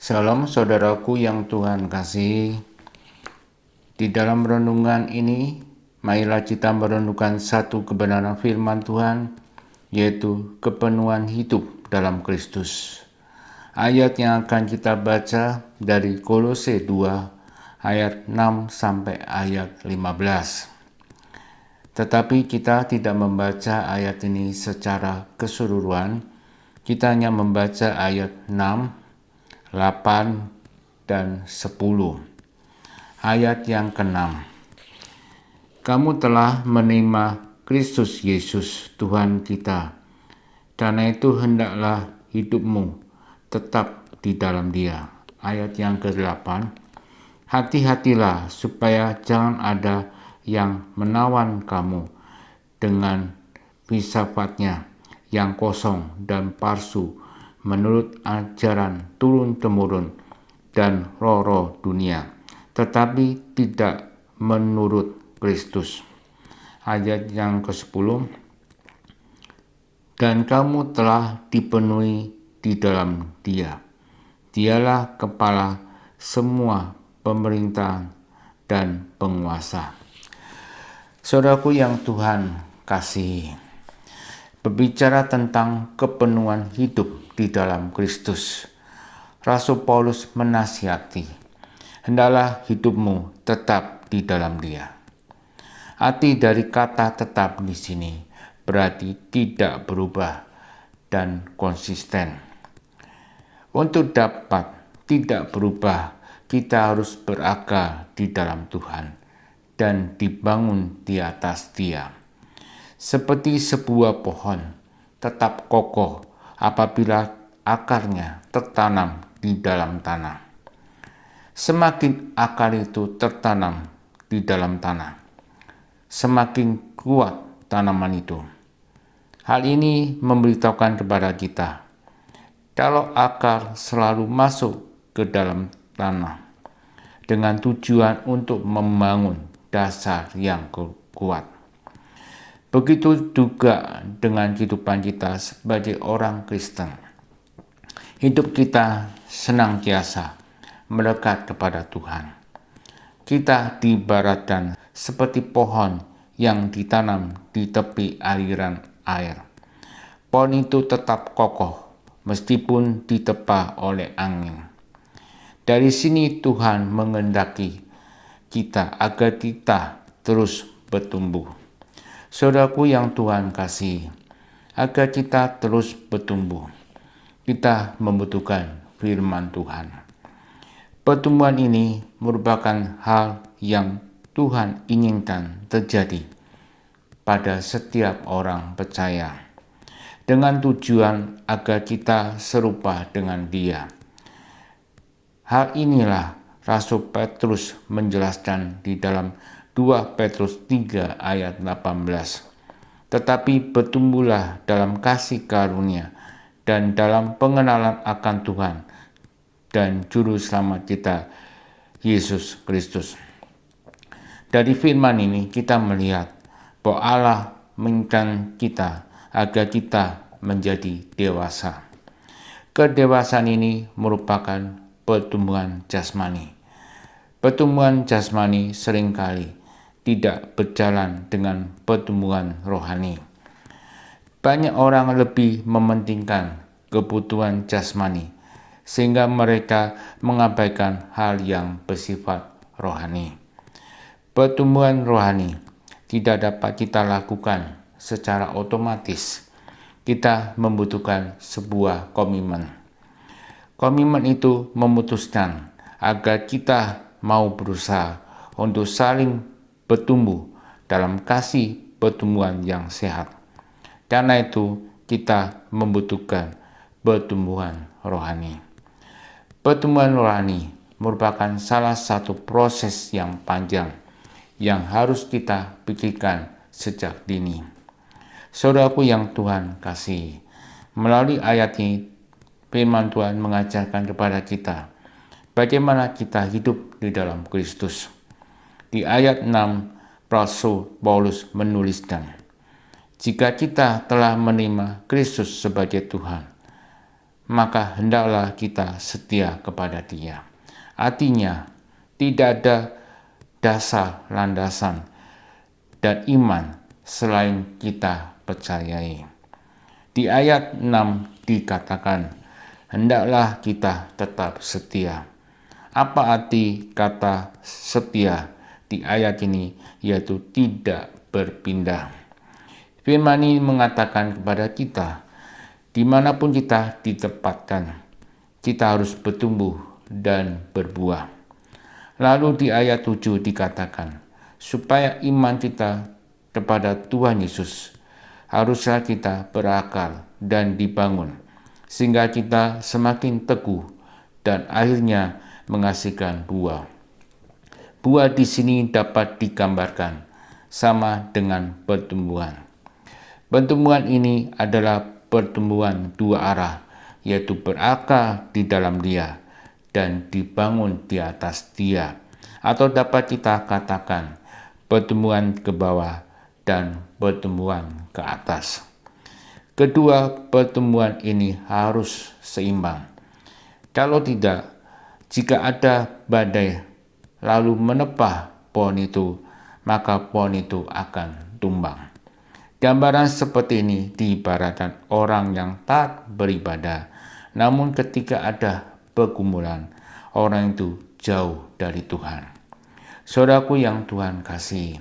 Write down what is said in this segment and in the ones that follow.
Salam saudaraku yang Tuhan kasih. Di dalam renungan ini, marilah kita merenungkan satu kebenaran firman Tuhan, yaitu kepenuhan hidup dalam Kristus. Ayat yang akan kita baca dari Kolose 2 ayat 6 sampai ayat 15. Tetapi kita tidak membaca ayat ini secara keseluruhan. Kita hanya membaca ayat 6, 8, dan 10. Ayat yang ke-6. Kamu telah menerima Kristus Yesus Tuhan kita. Karena itu hendaklah hidupmu tetap di dalam Dia. Ayat yang ke-8. Hati-hatilah supaya jangan ada yang menawan kamu dengan filsafatnya yang kosong dan palsu menurut ajaran turun-temurun dan roh-roh dunia, tetapi tidak menurut Kristus. Ayat yang ke-10. Dan kamu telah dipenuhi di dalam Dia. Dialah kepala semua pemerintahan dan penguasa. Saudaraku yang Tuhan kasih, berbicara tentang kepenuhan hidup di dalam Kristus, Rasul Paulus menasihati, hendaklah hidupmu tetap di dalam Dia. Arti dari kata tetap di sini berarti tidak berubah dan konsisten. Untuk dapat tidak berubah, kita harus berakar di dalam Tuhan dan dibangun di atas Dia. Seperti sebuah pohon tetap kokoh apabila akarnya tertanam di dalam tanah. Semakin akar itu tertanam di dalam tanah, semakin kuat tanaman itu. Hal ini memberitahukan kepada kita, kalau akar selalu masuk ke dalam tanah dengan tujuan untuk membangun dasar yang kuat. Begitu juga dengan kehidupan kita sebagai orang Kristen. Hidup kita senantiasa mendekat kepada Tuhan. Kita diibaratkan seperti pohon yang ditanam di tepi aliran air. Pohon itu tetap kokoh meskipun diterpa oleh angin. Dari sini Tuhan menghendaki kita agar kita terus bertumbuh. Saudaraku yang Tuhan kasih, agar kita terus bertumbuh, kita membutuhkan firman Tuhan. Pertumbuhan ini merupakan hal yang Tuhan inginkan terjadi pada setiap orang percaya, dengan tujuan agar kita serupa dengan Dia. Hal inilah Rasul Petrus menjelaskan di dalam 2 Petrus 3 ayat 18. Tetapi bertumbuhlah dalam kasih karunia dan dalam pengenalan akan Tuhan dan Juru Selamat kita, Yesus Kristus. Dari firman ini kita melihat bahwa Allah menginginkan kita agar kita menjadi dewasa. Kedewasaan ini merupakan pertumbuhan jasmani. Pertumbuhan jasmani seringkali tidak berjalan dengan pertumbuhan rohani. Banyak orang lebih mementingkan kebutuhan jasmani sehingga mereka mengabaikan hal yang bersifat rohani. Pertumbuhan rohani tidak dapat kita lakukan secara otomatis. Kita membutuhkan sebuah komitmen. Komitmen itu memutuskan agar kita mau berusaha untuk saling bertumbuh dalam kasih pertumbuhan yang sehat. Karena itu kita membutuhkan pertumbuhan rohani. Pertumbuhan rohani merupakan salah satu proses yang panjang yang harus kita pikirkan sejak dini. Saudaraku yang Tuhan kasih, melalui ayat ini firman Tuhan mengajarkan kepada kita bagaimana kita hidup di dalam Kristus. Di ayat 6, Rasul Paulus menuliskan, jika kita telah menerima Kristus sebagai Tuhan, maka hendaklah kita setia kepada Dia. Artinya, tidak ada dasar landasan dan iman selain kita percayai. Di ayat 6 dikatakan, hendaklah kita tetap setia. Apa arti kata setia di ayat ini? Yaitu tidak berpindah. Firman ini mengatakan kepada kita, dimanapun kita ditempatkan, kita harus bertumbuh dan berbuah. Lalu di ayat 7 dikatakan, supaya iman kita kepada Tuhan Yesus, haruslah kita berakar dan dibangun, sehingga kita semakin teguh dan akhirnya menghasilkan buah. Buah di sini dapat digambarkan sama dengan pertumbuhan. Pertumbuhan ini adalah pertumbuhan dua arah, yaitu berakar di dalam Dia dan dibangun di atas Dia. Atau dapat kita katakan pertumbuhan ke bawah dan pertumbuhan ke atas. Kedua pertumbuhan ini harus seimbang. Kalau tidak, jika ada badai lalu menepah pohon itu, maka pohon itu akan tumbang. Gambaran seperti ini diibaratkan orang yang tak beribadah, namun ketika ada pergumulan, orang itu jauh dari Tuhan. Saudaraku yang Tuhan kasih,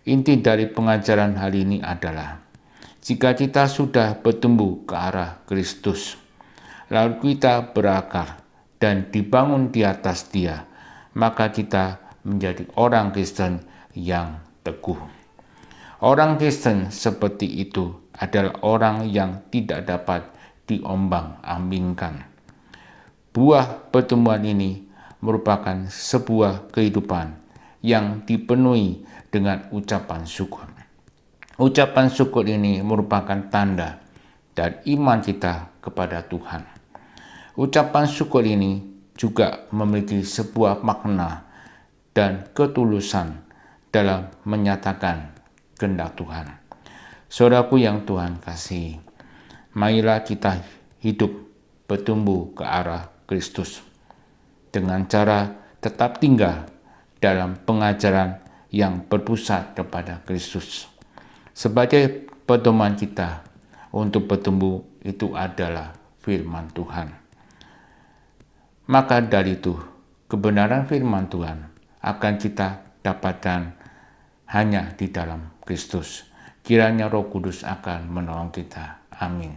inti dari pengajaran hari ini adalah, jika kita sudah bertumbuh ke arah Kristus, lalu kita berakar dan dibangun di atas Dia, maka kita menjadi orang Kristen yang teguh. Orang Kristen seperti itu adalah orang yang tidak dapat diombang-ambingkan. Buah pertumbuhan ini merupakan sebuah kehidupan yang dipenuhi dengan ucapan syukur. Ucapan syukur ini merupakan tanda dan iman kita kepada Tuhan. Ucapan syukur ini juga memiliki sebuah makna dan ketulusan dalam menyatakan kehendak Tuhan. Saudaraku yang Tuhan kasih, marilah kita hidup bertumbuh ke arah Kristus dengan cara tetap tinggal dalam pengajaran yang berpusat kepada Kristus. Sebagai pedoman kita untuk bertumbuh itu adalah firman Tuhan. Maka dari itu, kebenaran firman Tuhan akan kita dapatkan hanya di dalam Kristus. Kiranya Roh Kudus akan menolong kita. Amin.